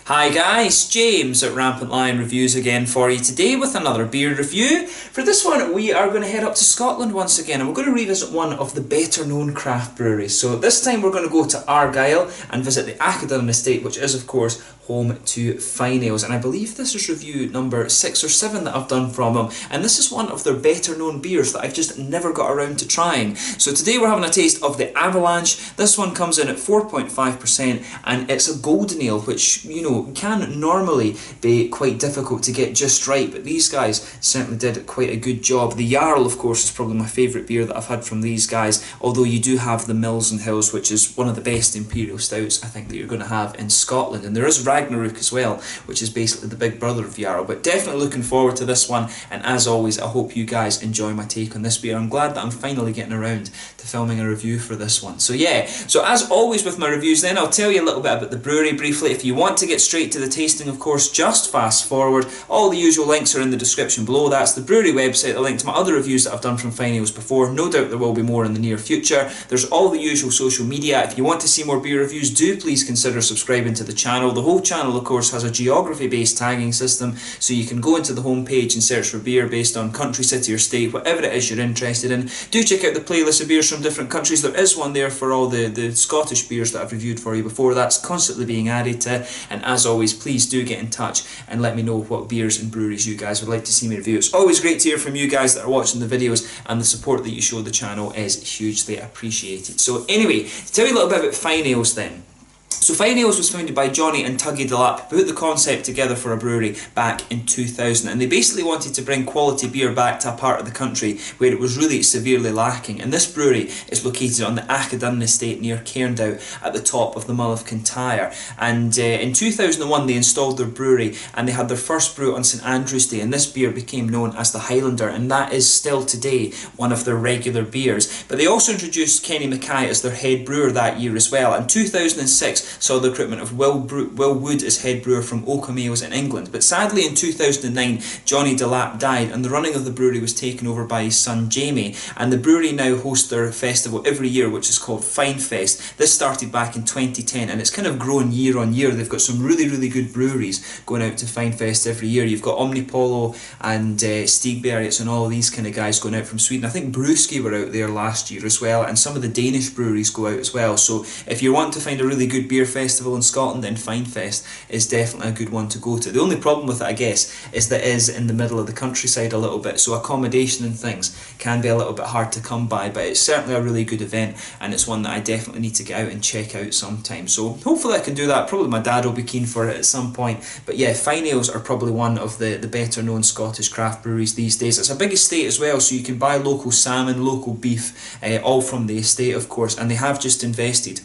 Hi guys, James at Rampant Lion Reviews again for you today with another beer review. For this one we are going to head up to Scotland once again and we're going to revisit one of the better known craft breweries. So this time we're going to go to Argyll and visit the Argyll estate, which is of course home to Fyne Ales, and I believe this is review number 6 or 7 that I've done from them, and this is one of their better known beers that I've just never got around to trying. So today we're having a taste of the Avalanche. This one comes in at 4.5% and it's a golden ale, which, you know, can normally be quite difficult to get just right, but these guys certainly did quite a good job. The Jarl, of course, is probably my favourite beer that I've had from these guys, although you do have the Mills and Hills, which is one of the best imperial stouts I think that you're going to have in Scotland, and there is Ragnarok as well, which is basically the big brother of Jarl. But definitely looking forward to this one, and as always I hope you guys enjoy my take on this beer. I'm glad that I'm finally getting around to filming a review for this one. So yeah, so as always with my reviews then, I'll tell you a little bit about the brewery briefly. If you want to get straight to the tasting, of course, just fast forward. All the usual links are in the description below. That's the brewery website, the link to my other reviews that I've done from Fyne Ales before. No doubt there will be more in the near future. There's all the usual social media. If you want to see more beer reviews, do please consider subscribing to the channel. The whole channel of course has a geography based tagging system, so you can go into the home page and search for beer based on country, city or state, whatever it is you're interested in. Do check out the playlist of beers from different countries. There is one there for all the Scottish beers that I've reviewed for you before. That's constantly being added to, and as always please do get in touch and let me know what beers and breweries you guys would like to see me review. It's always great to hear from you guys that are watching the videos, and the support that you show the channel is hugely appreciated. So anyway, to tell you a little bit about Fyne Ales then. So Fyne Ales was founded by Johnny and Tuggy Delap, who put the concept together for a brewery back in 2000, and they basically wanted to bring quality beer back to a part of the country where it was really severely lacking, and this brewery is located on the Argyll estate near Cairndow at the top of the Mull of Kintyre. And in 2001 they installed their brewery and they had their first brew on St Andrew's Day, and this beer became known as the Highlander, and that is still today one of their regular beers. But they also introduced Kenny Mackay as their head brewer that year as well, and 2006 saw the recruitment of Will Wood as head brewer from Oakham Ales in England. But sadly in 2009 Johnny Delap died and the running of the brewery was taken over by his son Jamie, and the brewery now hosts their festival every year, which is called Fyne Fest. This started back in 2010 and it's kind of grown year on year. They've got some really good breweries going out to Fyne Fest every year. You've got Omnipollo and Stigbergets and all these kind of guys going out from Sweden. I think Brewski were out there last year as well, and some of the Danish breweries go out as well. So if you want to find a really good beer festival in Scotland, then Fyne Fest is definitely a good one to go to. The only problem with it, I guess, is that it is in the middle of the countryside a little bit, so accommodation and things can be a little bit hard to come by, but it's certainly a really good event and it's one that I definitely need to get out and check out sometime. So hopefully I can do that. Probably my dad will be keen for it at some point. But yeah, Fyne Ales are probably one of the better known Scottish craft breweries these days. It's a big estate as well, so you can buy local salmon, local beef, all from the estate of course, and they have just invested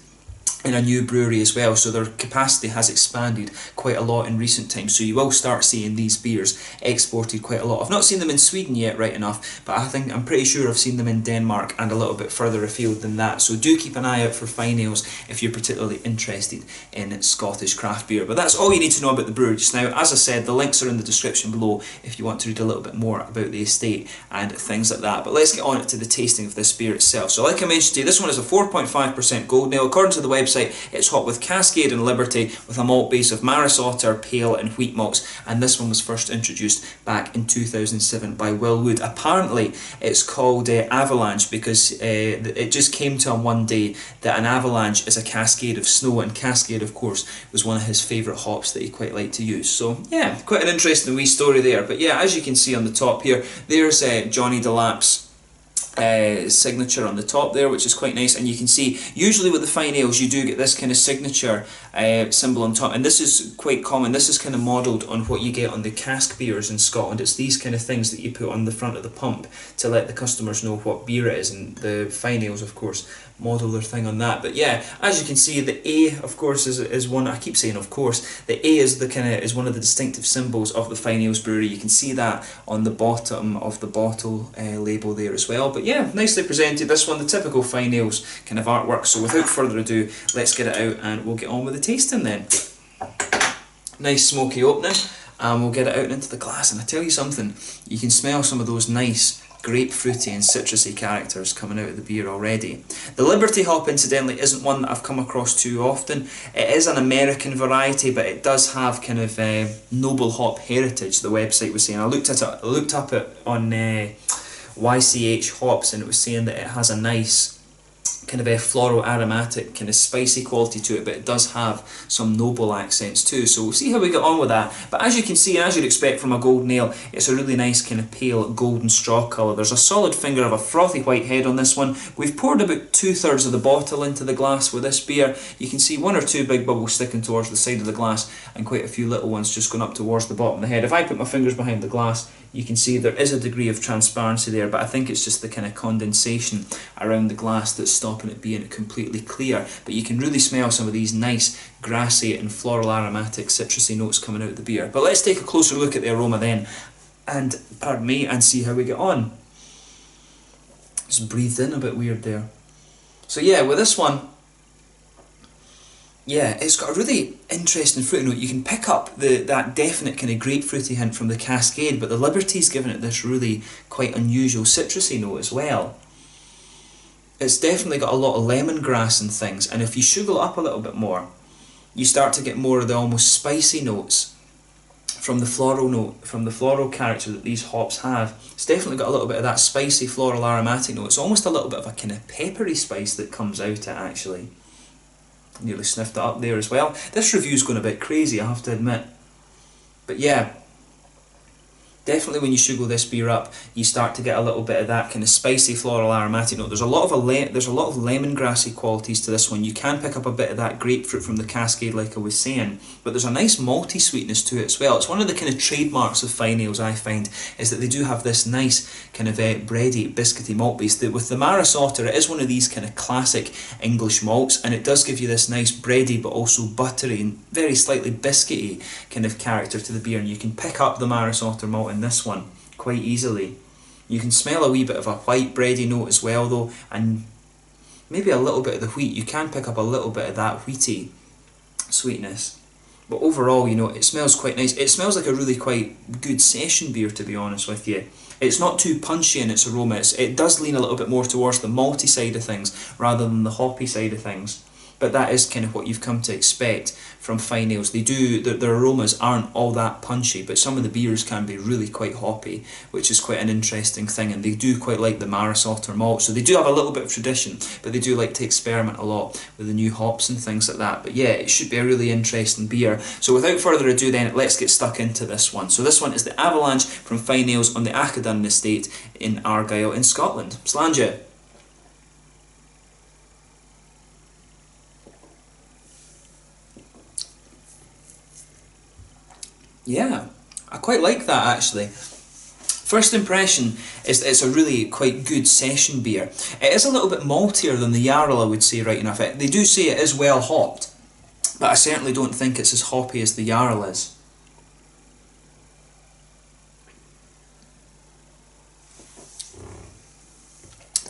in a new brewery as well, so their capacity has expanded quite a lot in recent times, so you will start seeing these beers exported quite a lot. I've not seen them in Sweden yet, right enough, but I'm pretty sure I've seen them in Denmark and a little bit further afield than that, so do keep an eye out for Fyne Ales if you're particularly interested in Scottish craft beer. But that's all you need to know about the brewery just now. As I said, the links are in the description below if you want to read a little bit more about the estate and things like that. But let's get on to the tasting of this beer itself. So like I mentioned to you, this one is a 4.5% golden ale. According to the website, it's hot with Cascade and Liberty with a malt base of Maris Otter, Pale and Wheat malts, and this one was first introduced back in 2007 by Will Wood. Apparently it's called Avalanche because it just came to him one day that an avalanche is a cascade of snow, and Cascade of course was one of his favourite hops that he quite liked to use. So yeah, quite an interesting wee story there. But yeah, as you can see on the top here, there's Johnny Delap's signature on the top there, which is quite nice, and you can see usually with the Fyne Ales you do get this kind of signature symbol on top, and this is quite common. This is kind of modelled on what you get on the cask beers in Scotland. It's these kind of things that you put on the front of the pump to let the customers know what beer it is, and the Fyne Ales of course model their thing on that. But yeah, as you can see, the A of course is one, I keep saying of course, the A is is one of the distinctive symbols of the Fyne Ales brewery. You can see that on the bottom of the bottle label there as well. But yeah, nicely presented, this one, the typical Fyne Ales kind of artwork. So without further ado, let's get it out and we'll get on with the tasting then. Nice smoky opening, and we'll get it out into the glass. And I tell you something, you can smell some of those nice grapefruity and citrusy characters coming out of the beer already. The Liberty hop, incidentally, isn't one that I've come across too often. It is an American variety, but it does have kind of noble hop heritage, the website was saying. I looked up it on YCH Hops, and it was saying that it has a nice kind of a floral aromatic kind of spicy quality to it, but it does have some noble accents too, so we'll see how we get on with that. But as you can see, and as you'd expect from a golden ale, it's a really nice kind of pale golden straw colour. There's a solid finger of a frothy white head on this one. We've poured about 2/3 of the bottle into the glass with this beer. You can see 1 or 2 big bubbles sticking towards the side of the glass and quite a few little ones just going up towards the bottom of the head. If I put my fingers behind the glass, you can see there is a degree of transparency there, but I think it's just the kind of condensation around the glass that's stopping it being completely clear. But you can really smell some of these nice grassy and floral aromatic citrusy notes coming out of the beer. But let's take a closer look at the aroma then, and pardon me, and see how we get on. Just breathed in a bit weird there. So yeah, with this one, yeah, it's got a really interesting fruity note. You can pick up that definite kind of grapefruity hint from the Cascade, but the Liberty's given it this really quite unusual citrusy note as well. It's definitely got a lot of lemongrass and things, and if you sugar it up a little bit more, you start to get more of the almost spicy notes from the floral note, from the floral character that these hops have. It's definitely got a little bit of that spicy floral aromatic note. It's almost a little bit of a kind of peppery spice that comes out it actually. Nearly sniffed it up there as well. This review's going a bit crazy, I have to admit. But yeah, definitely when you sugar this beer up, you start to get a little bit of that kind of spicy floral aromatic note. There's a lot of lemongrassy qualities to this one. You can pick up a bit of that grapefruit from the Cascade, like I was saying, but there's a nice malty sweetness to it as well. It's one of the kind of trademarks of Fyne Ales, I find, is that they do have this nice kind of bready, biscuity malt base. With the Maris Otter, it is one of these kind of classic English malts, and it does give you this nice bready but also buttery and very slightly biscuity kind of character to the beer, and you can pick up the Maris Otter malt in this one quite easily. You can smell a wee bit of a white bready note as well though, and maybe a little bit of the wheat. You can pick up a little bit of that wheaty sweetness, but overall, you know, it smells quite nice. It smells like a really quite good session beer, to be honest with you. It's not too punchy in its aroma. It does lean a little bit more towards the malty side of things rather than the hoppy side of things. But that is kind of what you've come to expect from Fyne Ales. Their aromas aren't all that punchy, but some of the beers can be really quite hoppy, which is quite an interesting thing, and they do quite like the Maris Otter malt, so they do have a little bit of tradition, but they do like to experiment a lot with the new hops and things like that. But yeah, it should be a really interesting beer. So without further ado then, let's get stuck into this one. So this one is the Avalanche from Fyne Ales on the Acadun estate in Argyll in Scotland. Slàinte. Yeah, I quite like that actually. First impression is that it's a really quite good session beer. It is a little bit maltier than the Jarl, I would say, right enough. They do say it is well hopped, but I certainly don't think it's as hoppy as the Jarl is.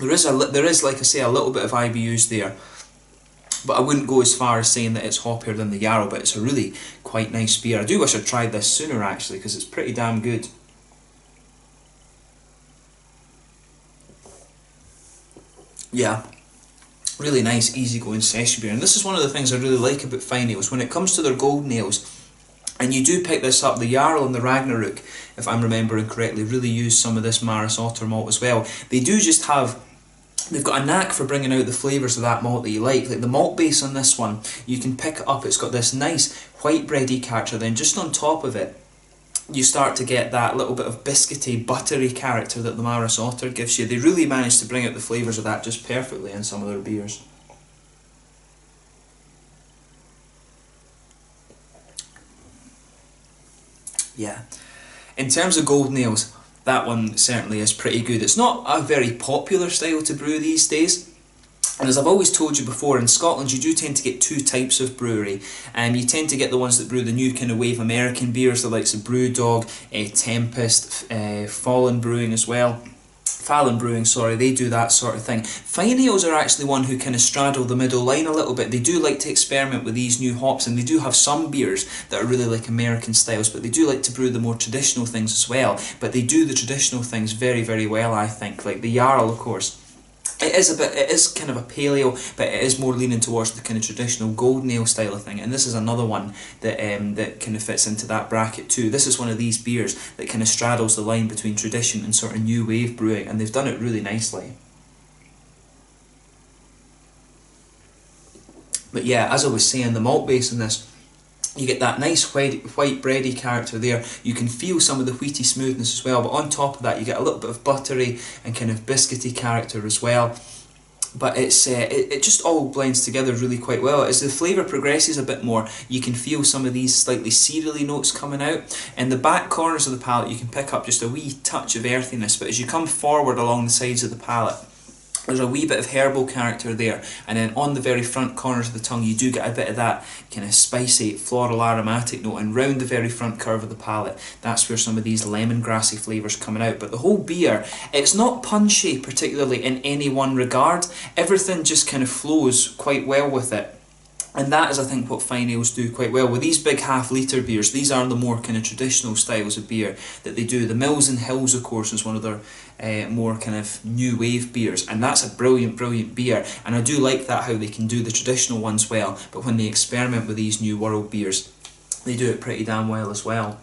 There is, like I say, a little bit of IBUs there, but I wouldn't go as far as saying that it's hoppier than the Jarl, but it's a really quite nice beer. I do wish I'd tried this sooner actually, because it's pretty damn good. Yeah, really nice, easygoing session beer. And this is one of the things I really like about Fyne Ales. When it comes to their golden ales, and you do pick this up, the Jarl and the Ragnarok, if I'm remembering correctly, really use some of this Maris Otter malt as well. They do just have... They've got a knack for bringing out the flavours of that malt that you like. Like the malt base on this one, you can pick it up. It's got this nice white bready character. Then just on top of it, you start to get that little bit of biscuity, buttery character that the Maris Otter gives you. They really managed to bring out the flavours of that just perfectly in some of their beers. Yeah. In terms of golden ales, that one certainly is pretty good. It's not a very popular style to brew these days, and as I've always told you before, in Scotland you do tend to get two types of brewery. You tend to get the ones that brew the new kind of wave American beers, the likes of Brewdog, Tempest, Fallen Brewing as well. Fallon Brewing, sorry, they do that sort of thing. Fyne Ales are actually one who kind of straddle the middle line a little bit. They do like to experiment with these new hops, and they do have some beers that are really like American styles, but they do like to brew the more traditional things as well. But they do the traditional things very, very well, I think. Like the Jarl, of course. It is kind of a paleo, but it is more leaning towards the kind of traditional golden ale style of thing. And this is another one that that kind of fits into that bracket too. This is one of these beers that kind of straddles the line between tradition and sort of new wave brewing, and they've done it really nicely. But yeah, as I was saying, the malt base in this, you get that nice white bready character there. You can feel some of the wheaty smoothness as well, but on top of that you get a little bit of buttery and kind of biscuity character as well. But it's it just all blends together really quite well. As the flavour progresses a bit more, you can feel some of these slightly cereally notes coming out. In the back corners of the palate you can pick up just a wee touch of earthiness, but as you come forward along the sides of the palate, there's a wee bit of herbal character there, and then on the very front corners of the tongue you do get a bit of that kind of spicy floral aromatic note, and round the very front curve of the palate, that's where some of these lemongrassy flavours coming out. But the whole beer, it's not punchy particularly in any one regard. Everything just kind of flows quite well with it. And that is, I think, what Fyne Ales do quite well. With these big half-litre beers, these are the more kind of traditional styles of beer that they do. The Mills and Hills, of course, is one of their more kind of new wave beers, and that's a brilliant, brilliant beer. And I do like that, how they can do the traditional ones well, but when they experiment with these new world beers, they do it pretty damn well as well.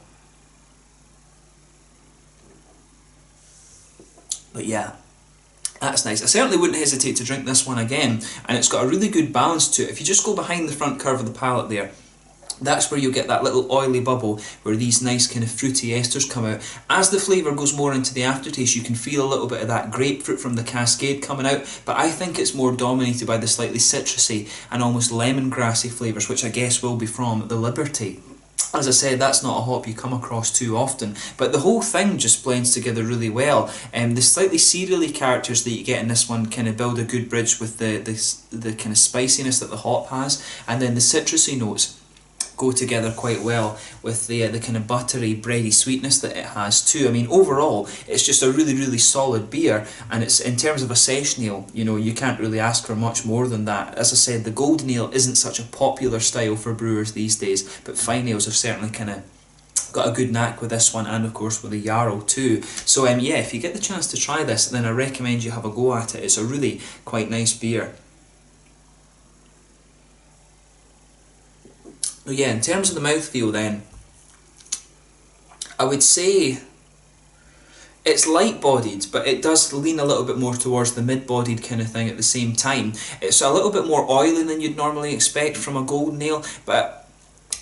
But yeah, that's nice. I certainly wouldn't hesitate to drink this one again, and it's got a really good balance to it. If you just go behind the front curve of the palate there, that's where you'll get that little oily bubble where these nice kind of fruity esters come out. As the flavour goes more into the aftertaste, you can feel a little bit of that grapefruit from the cascade coming out, but I think it's more dominated by the slightly citrusy and almost lemongrassy flavours, which I guess will be from the Liberty. As I said, that's not a hop you come across too often, but the whole thing just blends together really well. The slightly cereally characters that you get in this one kind of build a good bridge with the kind of spiciness that the hop has, and then the citrusy notes go together quite well with the kind of buttery, bready sweetness that it has too. I mean, overall, it's just a really, really solid beer, and it's, in terms of a session ale, you know, you can't really ask for much more than that. As I said, the golden ale isn't such a popular style for brewers these days, but Fyne Ales have certainly kind of got a good knack with this one, and of course with the Jarl too. So yeah, if you get the chance to try this, then I recommend you have a go at it. It's a really quite nice beer. So yeah, in terms of the mouthfeel then, I would say it's light-bodied, but it does lean a little bit more towards the mid-bodied kind of thing at the same time. It's a little bit more oily than you'd normally expect from a golden ale, but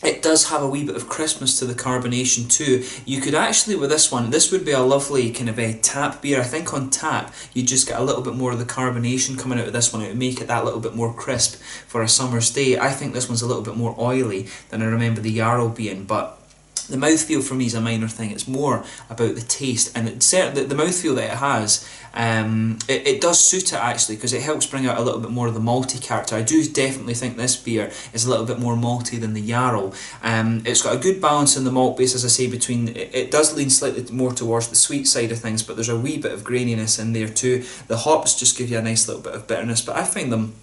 it does have a wee bit of crispness to the carbonation too. You could actually, with this one, this would be a lovely kind of a tap beer. I think on tap, you just get a little bit more of the carbonation coming out of this one. It would make it that little bit more crisp for a summer's day. I think this one's a little bit more oily than I remember the Jarl being, but the mouthfeel for me is a minor thing. It's more about the taste, and it's certainly the mouthfeel that it has. It does suit it actually, because it helps bring out a little bit more of the malty character. I do definitely think this beer is a little bit more malty than the Jarl. It's got a good balance in the malt base, as I say, between, it does lean slightly more towards the sweet side of things, but there's a wee bit of graininess in there too. The hops just give you a nice little bit of bitterness, but I find them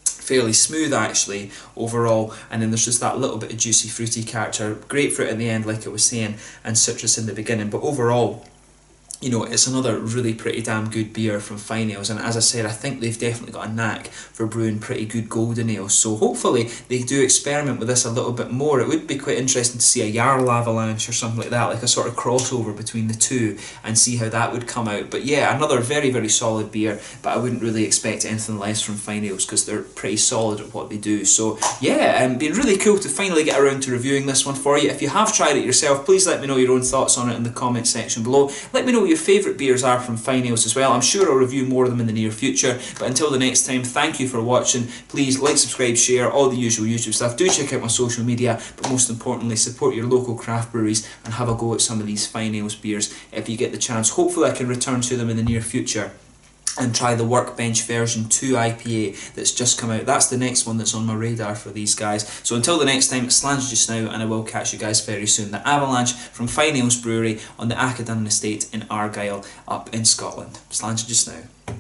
fairly smooth actually overall, and then there's just that little bit of juicy fruity character, grapefruit in the end like I was saying, and citrus in the beginning. But overall, you know, it's another really pretty damn good beer from Fyne Ales, and as I said, I think they've definitely got a knack for brewing pretty good golden ales, so hopefully they do experiment with this a little bit more. It would be quite interesting to see a Jarl Avalanche or something like that, like a sort of crossover between the two, and see how that would come out. But yeah, another very, very solid beer, but I wouldn't really expect anything less from Fyne Ales, because they're pretty solid at what they do. So yeah, been really cool to finally get around to reviewing this one for you. If you have tried it yourself, please let me know your own thoughts on it in the comment section below. Let me know what your favourite beers are from Fyne Ales as well. I'm sure I'll review more of them in the near future, but until the next time, thank you for watching. Please like, subscribe, share, all the usual YouTube stuff. Do check out my social media, but most importantly, support your local craft breweries and have a go at some of these Fyne Ales beers if you get the chance. Hopefully I can return to them in the near future. and try the Workbench version 2 IPA that's just come out. That's the next one that's on my radar for these guys. So until the next time, it's Slange just now, and I will catch you guys very soon. The Avalanche from Fyne Ales Brewery on the Acadun Estate in Argyll up in Scotland. Slange just now.